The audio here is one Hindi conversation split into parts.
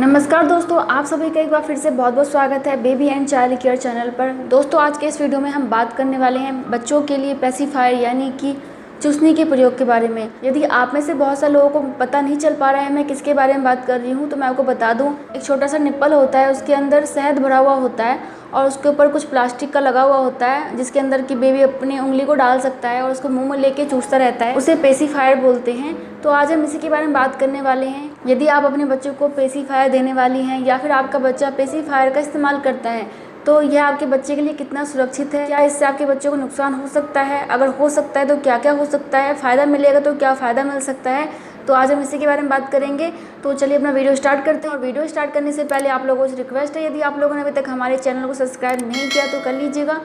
नमस्कार दोस्तों, आप सभी का एक बार फिर से बहुत बहुत स्वागत है baby and child care channel पर। दोस्तों, आज के इस वीडियो में हम बात करने वाले हैं बच्चों के लिए पेसिफायर यानी कि चूसनी के प्रयोग के बारे में। यदि आप में से बहुत सारे लोगों को पता नहीं चल पा रहा है मैं किसके बारे में बात कर रही हूँ, तो मैं आपको बता दूँ। एक छोटा सा निप्पल होता है, उसके अंदर शहद भरा हुआ होता है और उसके ऊपर कुछ प्लास्टिक का लगा हुआ होता है, जिसके अंदर की बेबी अपनी उंगली को डाल सकता है और उसको मुंह में लेके चूसता रहता है। उसे पेसिफायर बोलते हैं। तो आज हम इसी के बारे में बात करने वाले हैं। यदि आप अपने बच्चों को पेसिफायर देने वाली हैं या फिर आपका बच्चा पेसिफायर का इस्तेमाल करता है, तो यह आपके बच्चे के लिए कितना सुरक्षित है, क्या इससे आपके बच्चे को नुकसान हो सकता है, अगर हो सकता है तो क्या क्या हो सकता है, फ़ायदा मिलेगा तो क्या फ़ायदा मिल सकता है, तो आज हम इसी के बारे में बात करेंगे। तो चलिए अपना वीडियो स्टार्ट करते हैं। और वीडियो स्टार्ट करने से पहले आप लोगों से रिक्वेस्ट है, यदि आप लोगों ने अभी तक हमारे चैनल को सब्सक्राइब नहीं किया तो कर लीजिएगा।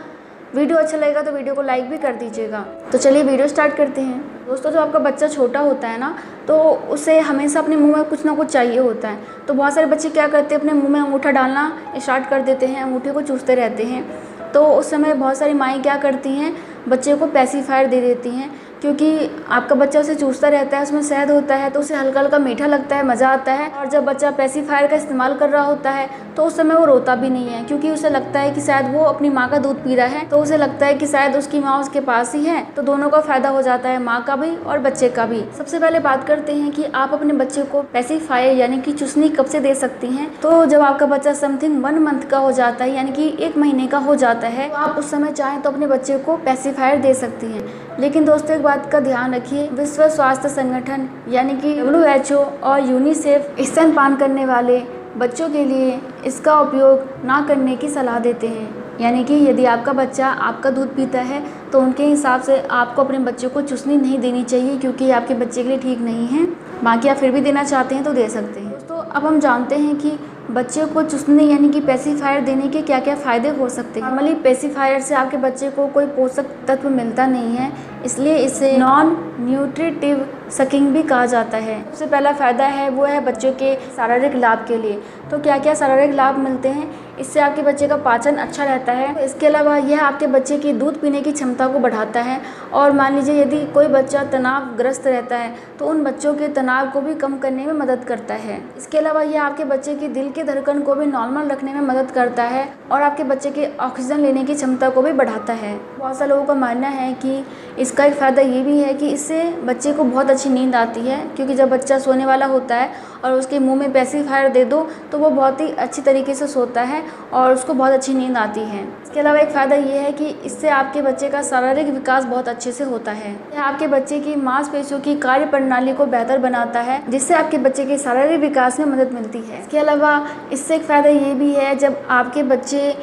वीडियो अच्छा लगेगा तो वीडियो को लाइक भी कर दीजिएगा। तो चलिए वीडियो स्टार्ट करते हैं। दोस्तों, जब आपका बच्चा छोटा होता है ना, तो उसे हमेशा अपने मुंह में कुछ ना कुछ चाहिए होता है। तो बहुत सारे बच्चे क्या करते हैं, अपने मुंह में अंगूठा डालना स्टार्ट कर देते हैं, अंगूठे को चूसते रहते हैं। तो उस समय बहुत सारी माएँ क्या करती हैं, बच्चे को पेसिफायर दे देती हैं, क्योंकि आपका बच्चा उसे चूसता रहता है, उसमें शहद होता है तो उसे हल्का हल्का मीठा लगता है, मज़ा आता है। और जब बच्चा पेसिफायर का इस्तेमाल कर रहा होता है तो उस समय वो रोता भी नहीं है, क्योंकि उसे लगता है कि शायद वो अपनी माँ का दूध पी रहा है, तो उसे लगता है कि शायद उसकी माँ उसके पास ही है। तो दोनों का फ़ायदा हो जाता है, माँ का भी और बच्चे का भी। सबसे पहले बात करते हैं कि आप अपने बच्चे को पेसिफायर यानी कि चूसनी कब से दे सकती हैं। तो जब आपका बच्चा समथिंग 1 मंथ का हो जाता है, यानी कि 1 महीने का हो जाता है, तो आप उस समय चाहें तो अपने बच्चे को पेसिफायर दे सकती हैं। लेकिन दोस्तों, एक बात का ध्यान रखिए, विश्व स्वास्थ्य संगठन यानी कि WHO और यूनिसेफ स्तनपान करने वाले बच्चों के लिए इसका उपयोग ना करने की सलाह देते हैं। यानी कि यदि आपका बच्चा आपका दूध पीता है तो उनके हिसाब से आपको अपने बच्चे को चूसनी नहीं देनी चाहिए, क्योंकि आपके बच्चे के लिए ठीक नहीं है। बाकी आप फिर भी देना चाहते हैं तो दे सकते हैं। दोस्तों, अब हम जानते हैं कि बच्चे को चूसने यानी कि पेसिफायर देने के क्या क्या फ़ायदे हो सकते हैं। नॉर्मली पेसिफायर से आपके बच्चे को कोई पोषक तत्व मिलता नहीं है, इसलिए इसे नॉन न्यूट्रिटिव सकिंग भी कहा जाता है। सबसे पहला फ़ायदा है वो है बच्चों के शारीरिक लाभ के लिए। तो क्या क्या शारीरिक लाभ मिलते हैं, इससे आपके बच्चे का पाचन अच्छा रहता है। इसके अलावा यह आपके बच्चे की दूध पीने की क्षमता को बढ़ाता है। और मान लीजिए यदि कोई बच्चा तनावग्रस्त रहता है तो उन बच्चों के तनाव को भी कम करने में मदद करता है। इसके अलावा यह आपके बच्चे की दिल की धड़कन को भी नॉर्मल रखने में मदद करता है और आपके बच्चे के ऑक्सीजन लेने की क्षमता को भी बढ़ाता है। बहुत सारे लोगों का मानना है कि इसका एक फ़ायदा ये भी है कि इससे बच्चे को बहुत अच्छी नींद आती है, क्योंकि जब बच्चा सोने वाला होता है और उसके मुंह में पेसिफायर दे दो तो वो बहुत ही अच्छी तरीके से सोता है और उसको बहुत अच्छी नींद आती है। इसके अलावा एक फ़ायदा ये है कि इससे आपके बच्चे का शारीरिक विकास बहुत अच्छे से होता है। यह आपके बच्चे की मांसपेशियों की कार्य प्रणाली को बेहतर बनाता है, जिससे आपके बच्चे के शारीरिक विकास में मदद मिलती है। इसके अलावा इससे एक फ़ायदा ये भी है, जब आपके बच्चे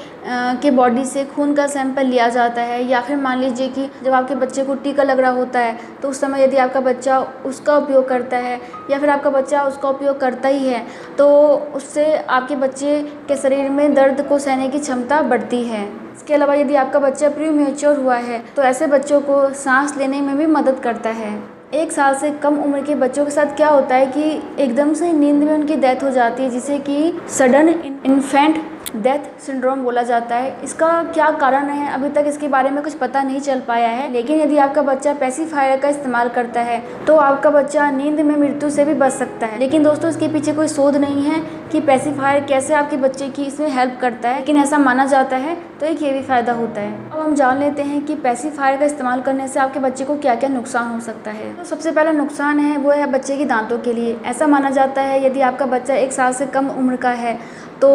के बॉडी से खून का सैंपल लिया जाता है, या फिर मान लीजिए कि जब आपके बच्चे को टीका लग रहा होता है तो उस समय यदि आपका बच्चा उसका उपयोग करता है या फिर आपका बच्चा उसका उपयोग करता ही है, तो उससे आपके बच्चे के शरीर में दर्द को सहने की क्षमता बढ़ती है। इसके अलावा यदि आपका बच्चा प्रीमैच्योर हुआ है तो ऐसे बच्चों को सांस लेने में भी मदद करता है। 1 साल से कम उम्र के बच्चों के साथ क्या होता है कि एकदम से नींद में उनकी डेथ हो जाती है, जिसे कि सडन इन्फेंट डेथ सिंड्रोम बोला जाता है। इसका क्या कारण है, अभी तक इसके बारे में कुछ पता नहीं चल पाया है। लेकिन यदि आपका बच्चा पेसिफायर का इस्तेमाल करता है तो आपका बच्चा नींद में मृत्यु से भी बच सकता है। लेकिन दोस्तों, इसके पीछे कोई शोध नहीं है कि पेसिफायर कैसे आपके बच्चे की इसमें हेल्प करता है, लेकिन ऐसा माना जाता है। तो एक ये भी फ़ायदा होता है। अब हम जान लेते हैं कि पेसिफायर का इस्तेमाल करने से आपके बच्चे को क्या क्या नुकसान हो सकता है। तो सबसे पहला नुकसान है वो है बच्चे के दांतों के लिए। ऐसा माना जाता है यदि आपका बच्चा 1 साल से कम उम्र का है तो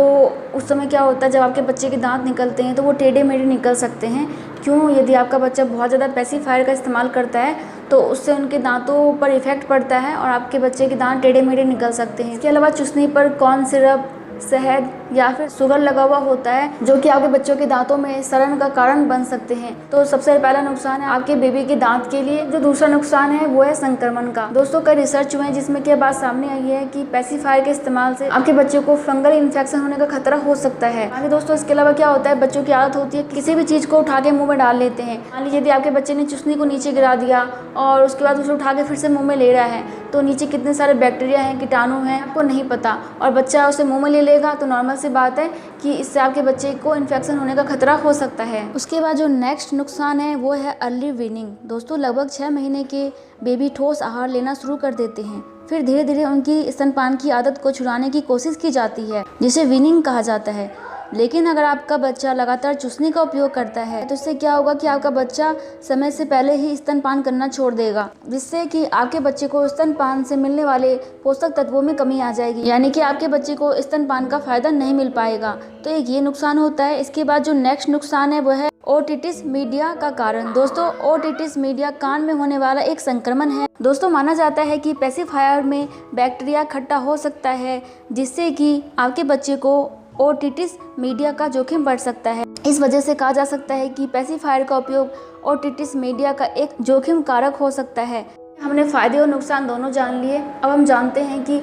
उस समय क्या होता है, जब आपके बच्चे के दांत निकलते हैं तो वो टेढ़े मेढ़े निकल सकते हैं। क्यों? यदि आपका बच्चा बहुत ज़्यादा पेसिफायर का इस्तेमाल करता है तो उससे उनके दांतों पर इफ़ेक्ट पड़ता है और आपके बच्चे के दांत टेढ़े मेढ़े निकल सकते हैं। इसके अलावा चूसनी पर कॉर्न सिरप, शहद या फिर शुगर लगा हुआ होता है, जो कि आपके बच्चों के दांतों में सड़न का कारण बन सकते हैं। तो सबसे पहला नुकसान है आपके बेबी के दांत के लिए। जो दूसरा नुकसान है वो है संक्रमण का। दोस्तों, कई रिसर्च हुए हैं जिसमें क्या बात सामने आई है कि पेसिफायर के इस्तेमाल से आपके बच्चे को फंगल इन्फेक्शन होने का खतरा हो सकता है। आगे दोस्तों, इसके अलावा क्या होता है, बच्चों की आदत होती है किसी भी चीज़ को उठा के मुँह में डाल लेते हैं। मान लीजिए यदि आपके बच्चे ने चूसनी को नीचे गिरा दिया और उसके बाद उसे उठा के फिर से मुँह में ले रहा है, तो नीचे कितने सारे बैक्टीरिया हैं, कीटाणु हैं, आपको नहीं पता, और बच्चा उसे मुँह में ले लेगा तो नॉर्मल सी बात है कि इससे आपके बच्चे को इन्फेक्शन होने का खतरा हो सकता है। उसके बाद जो नेक्स्ट नुकसान है वो है अर्ली वीनिंग। दोस्तों, लगभग 6 महीने के बेबी ठोस आहार लेना शुरू कर देते हैं, फिर धीरे धीरे उनकी स्तनपान की आदत को छुड़ाने की कोशिश की जाती है, जिसे वीनिंग कहा जाता है। लेकिन अगर आपका बच्चा लगातार चूसनी का उपयोग करता है तो इससे क्या होगा कि आपका बच्चा समय से पहले ही स्तनपान करना छोड़ देगा, जिससे कि आपके बच्चे को स्तनपान से मिलने वाले पोषक तत्वों में कमी आ जाएगी, यानी कि आपके बच्चे को स्तनपान का फायदा नहीं मिल पाएगा। तो एक ये नुकसान होता है। इसके बाद जो नेक्स्ट नुकसान है वो है ओटिटिस मीडिया का कारण। दोस्तों, ओटिटिस मीडिया कान में होने वाला एक संक्रमण है। दोस्तों, माना जाता है कि पेसिफायर में बैक्टीरिया इकट्ठा हो सकता है, जिससे कि आपके बच्चे को ओटिटिस मीडिया का जोखिम बढ़ सकता है। इस वजह से कहा जा सकता है कि पेसिफायर का उपयोग ओटिटिस मीडिया का एक जोखिम कारक हो सकता है। हमने फायदे और नुकसान दोनों जान लिए। अब हम जानते हैं कि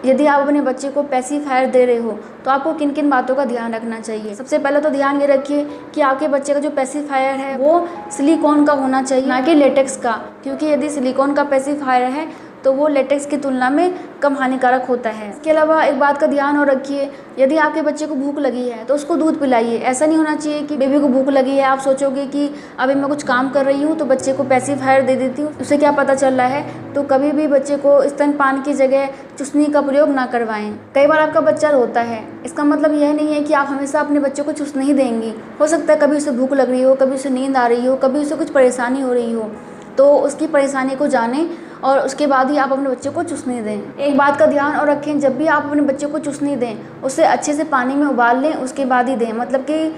यदि आप अपने बच्चे को पेसिफायर दे रहे हो तो आपको किन किन बातों का ध्यान रखना चाहिए। सबसे पहले तो ध्यान ये रखिए कि आपके बच्चे का जो पेसिफायर है वो सिलिकॉन का होना चाहिए, ना कि लेटेक्स का, क्योंकि यदि सिलिकॉन का पेसिफायर है तो वो लेटेक्स की तुलना में कम हानिकारक होता है। इसके अलावा एक बात का ध्यान और रखिए, यदि आपके बच्चे को भूख लगी है तो उसको दूध पिलाइए। ऐसा नहीं होना चाहिए कि बेबी को भूख लगी है, आप सोचोगे कि अभी मैं कुछ काम कर रही हूँ तो बच्चे को पेसिफायर दे देती हूँ, उसे क्या पता चल रहा है। तो कभी भी बच्चे को स्तनपान की जगह चूसनी का प्रयोग ना करवाएं। कई बार आपका बच्चा रोता है, इसका मतलब यह नहीं है कि आप हमेशा अपने बच्चे को चूसने ही देंगी। हो सकता है कभी उसे भूख लग रही हो, कभी उसे नींद आ रही हो, कभी उसे कुछ परेशानी हो रही हो, तो उसकी परेशानी को जानें और उसके बाद ही आप अपने बच्चे को चूसने दें। एक बात का ध्यान और रखें, जब भी आप अपने बच्चे को चूसने दें उसे अच्छे से पानी में उबाल लें, उसके बाद ही दें। मतलब कि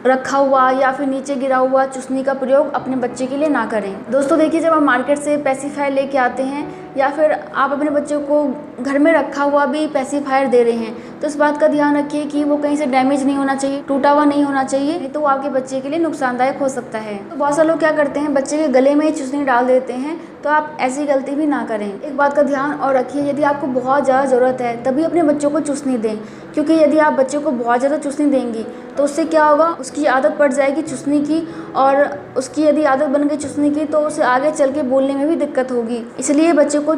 रखा हुआ या फिर नीचे गिरा हुआ चूसनी का प्रयोग अपने बच्चे के लिए ना करें। दोस्तों देखिए, जब आप मार्केट से पेसिफायर लेके आते हैं या फिर आप अपने बच्चों को घर में रखा हुआ भी पेसिफायर दे रहे हैं तो इस बात का ध्यान रखिए कि वो कहीं से डैमेज नहीं होना चाहिए, टूटा हुआ नहीं होना चाहिए, नहीं तो वो आपके बच्चे के लिए नुकसानदायक हो सकता है। तो बहुत सारे लोग क्या करते हैं, बच्चे के गले में ही चूसनी डाल देते हैं, तो आप ऐसी गलती भी ना करें। एक बात का ध्यान और रखिए, यदि आपको बहुत ज़्यादा ज़रूरत है तभी अपने बच्चों को चूसनी दें, क्योंकि यदि आप बच्चे को बहुत ज़्यादा चूसनी देंगी तो उससे क्या होगा, उसकी आदत पड़ जाएगी चूसने की, और उसकी यदि आदत बन गई चूसने की तो उसे आगे चल के बोलने में भी दिक्कत होगी। इसलिए बच्चे को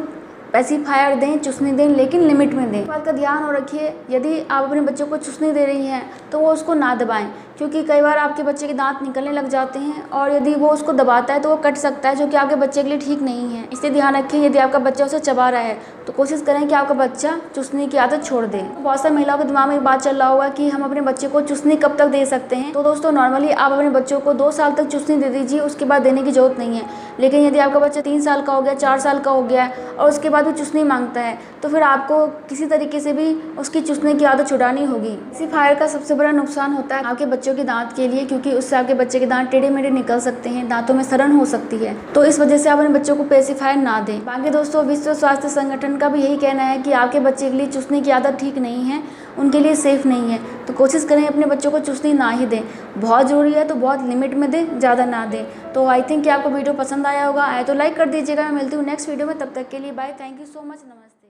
पेसिफायर दें, चूसनी दें, लेकिन लिमिट में दें। इस बात का ध्यान और रखिए, यदि आप अपने बच्चों को चूसनी दे रही हैं तो वो उसको ना दबाएं, क्योंकि कई बार आपके बच्चे के दांत निकलने लग जाते हैं और यदि वो उसको दबाता है तो वो कट सकता है, जो कि आपके बच्चे के लिए ठीक नहीं है। इसलिए ध्यान रखिए, यदि आपका बच्चा उसे चबा रहा है तो कोशिश करें कि आपका बच्चा चूसने की आदत छोड़ दे। बहुत सारी महिलाओं के दिमाग में एक बात चल रहा होगा कि हम अपने बच्चे को चूसनी कब तक दे सकते हैं। तो दोस्तों, नॉर्मली आप अपने बच्चों को 2 साल तक चूसनी दे दीजिए, उसके बाद देने की जरूरत नहीं है। लेकिन यदि आपका बच्चा 3 साल का हो गया, 4 साल का हो गया और उसके बाद भी चूसनी मांगता है तो फिर आपको किसी तरीके से भी उसकी चूसने की आदत छुड़ानी होगी। पेसिफायर का सबसे बड़ा नुकसान होता है आपके बच्चों के दांत के लिए, क्योंकि उससे आपके बच्चे के दांत टेढ़े मेढ़े निकल सकते हैं, दांतों में सड़न हो सकती है। तो इस वजह से आप अपने बच्चों को पेसिफायर ना दें। बाकी दोस्तों, विश्व स्वास्थ्य संगठन का भी यही कहना है कि आपके बच्चे के लिए चूसने की आदत ठीक नहीं है, उनके लिए सेफ नहीं है। तो कोशिश करें अपने बच्चों को चूसनी ना ही दें। बहुत ज़रूरी है तो बहुत लिमिट में दें, ज़्यादा ना दें। तो आई थिंक कि आपको वीडियो पसंद आया होगा, आए तो लाइक कर दीजिएगा। मैं मिलती हूँ नेक्स्ट वीडियो में, तब तक के लिए bye. Thank you so much. नमस्ते।